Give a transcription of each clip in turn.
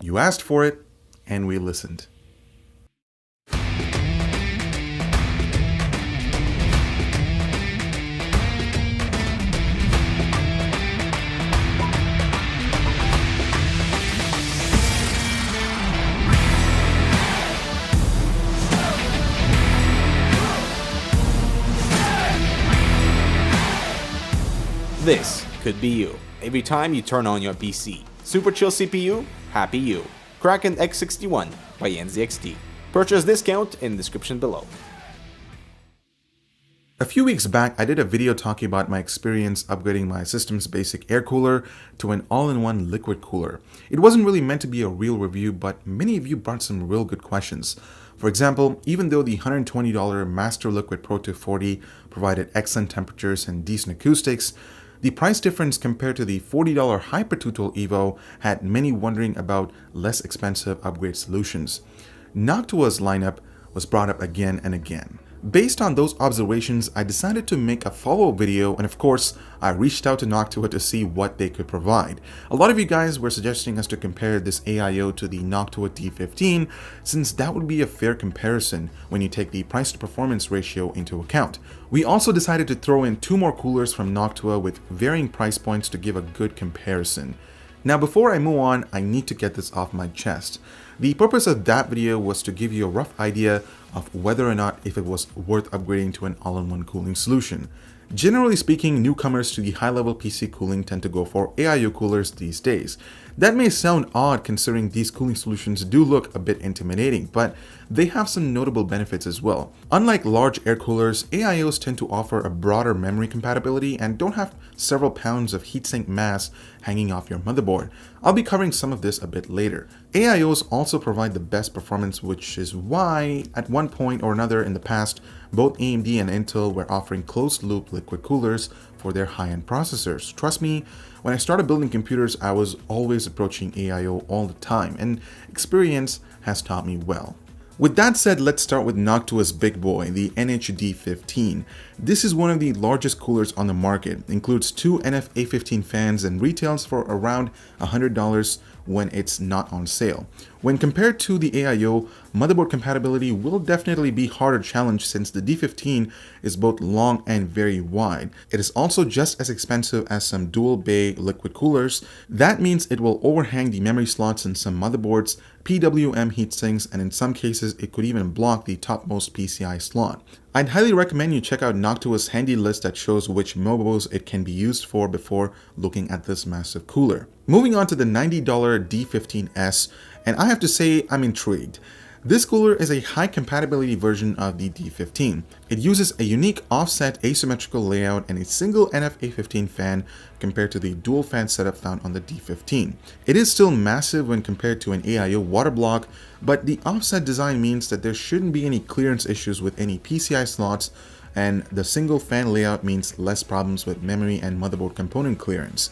You asked for it, and we listened. This could be you. Every time you turn on your PC. Super chill CPU, happy you. Kraken X61 by NZXT. Purchase discount in description below. A few weeks back, I did a video talking about my experience upgrading my system's basic air cooler to an all-in-one liquid cooler. It wasn't really meant to be a real review, but many of you brought some real good questions. For example, even though the $120 Master Liquid Pro 240 provided excellent temperatures and decent acoustics, the price difference compared to the $40 Hyper 2-Tool Evo had many wondering about less expensive upgrade solutions. Noctua's lineup was brought up again and again. Based on those observations, I decided to make a follow-up video, and of course, I reached out to Noctua to see what they could provide. A lot of you guys were suggesting us to compare this AIO to the Noctua D15, since that would be a fair comparison when you take the price to performance ratio into account. We also decided to throw in 2 more coolers from Noctua with varying price points to give a good comparison. Now before I move on, I need to get this off my chest. The purpose of that video was to give you a rough idea of whether or not if it was worth upgrading to an all-in-one cooling solution. Generally speaking, newcomers to the high-level PC cooling tend to go for AIO coolers these days. That may sound odd considering these cooling solutions do look a bit intimidating, but they have some notable benefits as well. Unlike large air coolers, AIOs tend to offer a broader memory compatibility and don't have several pounds of heatsink mass hanging off your motherboard. I'll be covering some of this a bit later. AIOs also provide the best performance, which is why at one point or another in the past, both AMD and Intel were offering closed-loop liquid coolers for their high-end processors. Trust me, when I started building computers, I was always approaching AIO all the time, and experience has taught me well. With that said, let's start with Noctua's big boy, the NH-D15. This is one of the largest coolers on the market, includes 2 NF-A15 fans and retails for around $100 when it's not on sale. When compared to the AIO, motherboard compatibility will definitely be harder challenge since the D15 is both long and very wide. It is also just as expensive as some dual bay liquid coolers. That means it will overhang the memory slots in some motherboards, PWM heatsinks, and in some cases it could even block the topmost PCI slot. I'd highly recommend you check out Noctua's handy list that shows which mobos it can be used for before looking at this massive cooler. Moving on to the $90 D15S, and I have to say I'm intrigued. This cooler is a high compatibility version of the D15. It uses a unique offset asymmetrical layout and a single NF-A15 fan compared to the dual fan setup found on the D15. It is still massive when compared to an AIO water block, but the offset design means that there shouldn't be any clearance issues with any PCI slots, and the single fan layout means less problems with memory and motherboard component clearance.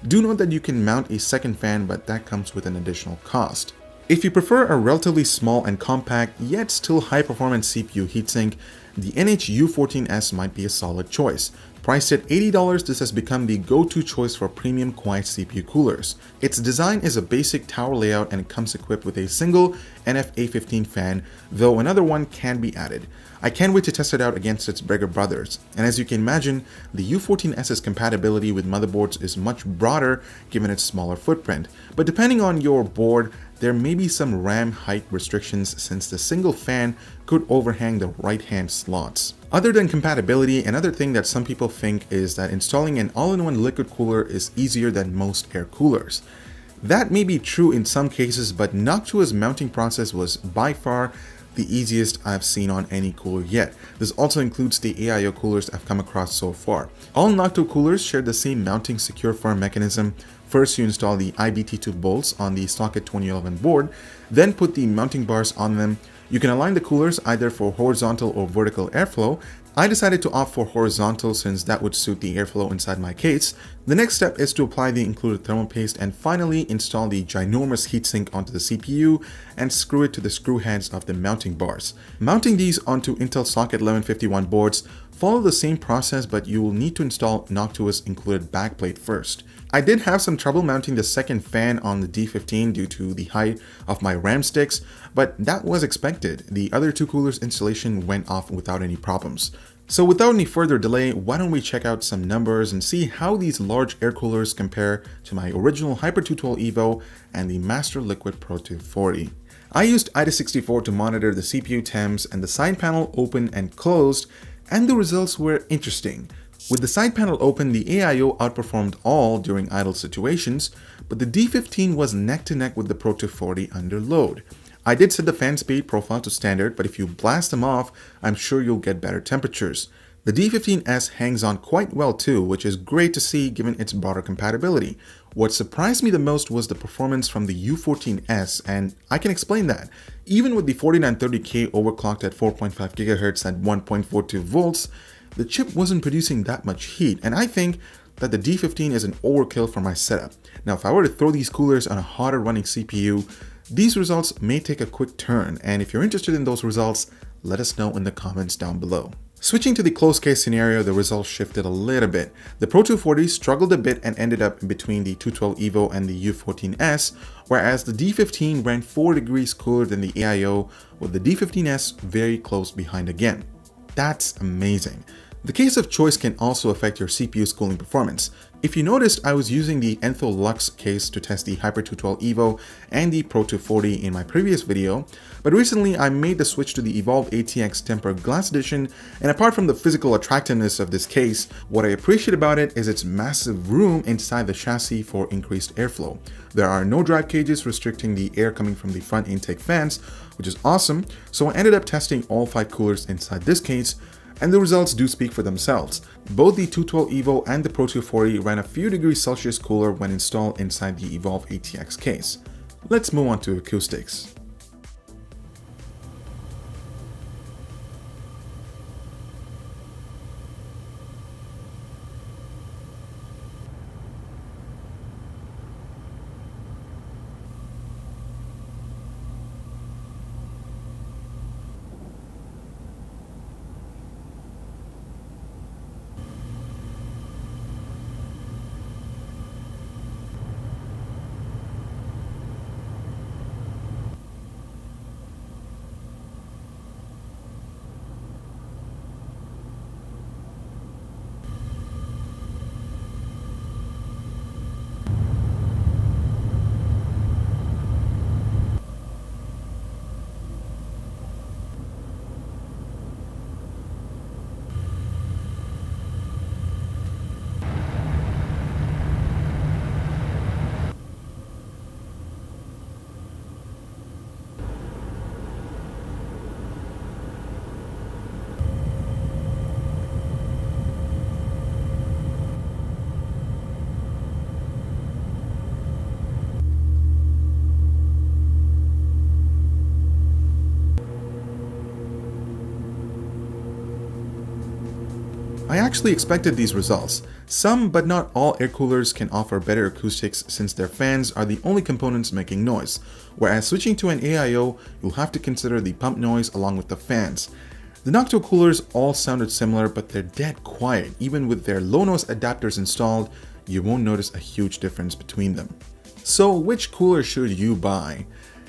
Do note that you can mount a second fan, but that comes with an additional cost. If you prefer a relatively small and compact, yet still high-performance CPU heatsink, the NH-U14S might be a solid choice. Priced at $80, this has become the go-to choice for premium quiet CPU coolers. Its design is a basic tower layout and it comes equipped with a single NF-A15 fan, though another one can be added. I can't wait to test it out against its bigger brothers, and as you can imagine, the U14S's compatibility with motherboards is much broader given its smaller footprint, but depending on your board, there may be some RAM height restrictions since the single fan could overhang the right-hand slots. Other than compatibility, another thing that some people think is that installing an all-in-one liquid cooler is easier than most air coolers. That may be true in some cases, but Noctua's mounting process was by far the easiest I've seen on any cooler yet. This also includes the AIO coolers I've come across so far. All Noctua coolers share the same mounting secure firm mechanism. First, you install the IBT2 bolts on the socket 2011 board, then put the mounting bars on them. You can align the coolers either for horizontal or vertical airflow. I decided to opt for horizontal since that would suit the airflow inside my case. The next step is to apply the included thermal paste and finally install the ginormous heatsink onto the CPU and screw it to the screw heads of the mounting bars. Mounting these onto Intel Socket 1151 boards follow the same process, but you will need to install Noctua's included backplate first. I did have some trouble mounting the second fan on the D15 due to the height of my RAM sticks, but that was expected. The other two coolers installation went off without any problems. So without any further delay, why don't we check out some numbers and see how these large air coolers compare to my original Hyper 212 Evo and the Master Liquid Pro 240. I used IDA64 to monitor the CPU temps and the side panel open and closed, and the results were interesting. With the side panel open, the AIO outperformed all during idle situations, but the D15 was neck to neck with the Pro 240 under load. I did set the fan speed profile to standard, but if you blast them off, I'm sure you'll get better temperatures. The D15S hangs on quite well too, which is great to see given its broader compatibility. What surprised me the most was the performance from the U14S, and I can explain that. Even with the 4930K overclocked at 4.5 GHz at 1.42 volts, the chip wasn't producing that much heat, and I think that the D15 is an overkill for my setup. Now, if I were to throw these coolers on a hotter running CPU, these results may take a quick turn, and if you're interested in those results, let us know in the comments down below. Switching to the closed case scenario, the results shifted a little bit. The Pro 240 struggled a bit and ended up in between the 212 Evo and the U14S, whereas the D15 ran 4 degrees cooler than the AIO, with the D15S very close behind again. That's amazing. The case of choice can also affect your CPU's cooling performance. If you noticed, I was using the Entho Lux case to test the Hyper 212 Evo and the Pro 240 in my previous video, but recently I made the switch to the Evolve ATX Tempered Glass Edition, and apart from the physical attractiveness of this case, what I appreciate about it is its massive room inside the chassis for increased airflow. There are no drive cages restricting the air coming from the front intake fans, which is awesome, so I ended up testing all 5 coolers inside this case, and the results do speak for themselves. Both the 212 Evo and the Pro 240 ran a few degrees Celsius cooler when installed inside the Evolve ATX case. Let's move on to acoustics. I actually expected these results. Some, but not all, air coolers can offer better acoustics since their fans are the only components making noise, whereas switching to an AIO, you'll have to consider the pump noise along with the fans. The Noctua coolers all sounded similar, but they're dead quiet. Even with their low noise adapters installed, you won't notice a huge difference between them. So which cooler should you buy?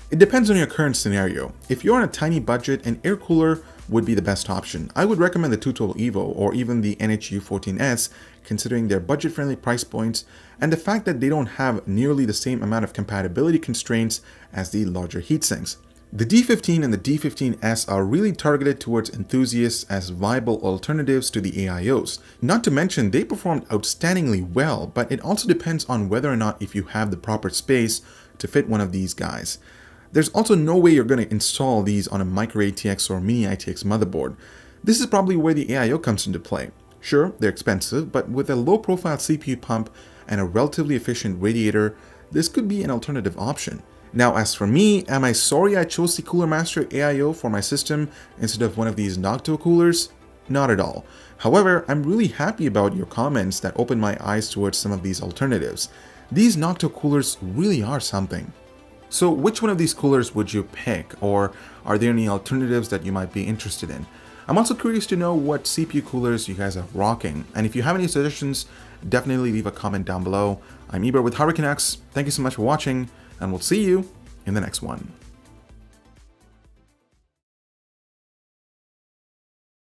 It depends on your current scenario. If you're on a tiny budget, an air cooler would be the best option. I would recommend the 212 Evo or even the NHU14S, considering their budget-friendly price points and the fact that they don't have nearly the same amount of compatibility constraints as the larger heatsinks. The D15 and the D15S are really targeted towards enthusiasts as viable alternatives to the AIOs. Not to mention, they performed outstandingly well, but it also depends on whether or not if you have the proper space to fit one of these guys. There's also no way you're going to install these on a micro ATX or mini ITX motherboard. This is probably where the AIO comes into play. Sure, they're expensive, but with a low profile CPU pump and a relatively efficient radiator, this could be an alternative option. Now, as for me, am I sorry I chose the Cooler Master AIO for my system instead of one of these Noctua coolers? Not at all. However, I'm really happy about your comments that opened my eyes towards some of these alternatives. These Noctua coolers really are something. So which one of these coolers would you pick, or are there any alternatives that you might be interested in? I'm also curious to know what CPU coolers you guys are rocking, and if you have any suggestions, definitely leave a comment down below. I'm Eber with Hurricane X. Thank you so much for watching, and we'll see you in the next one.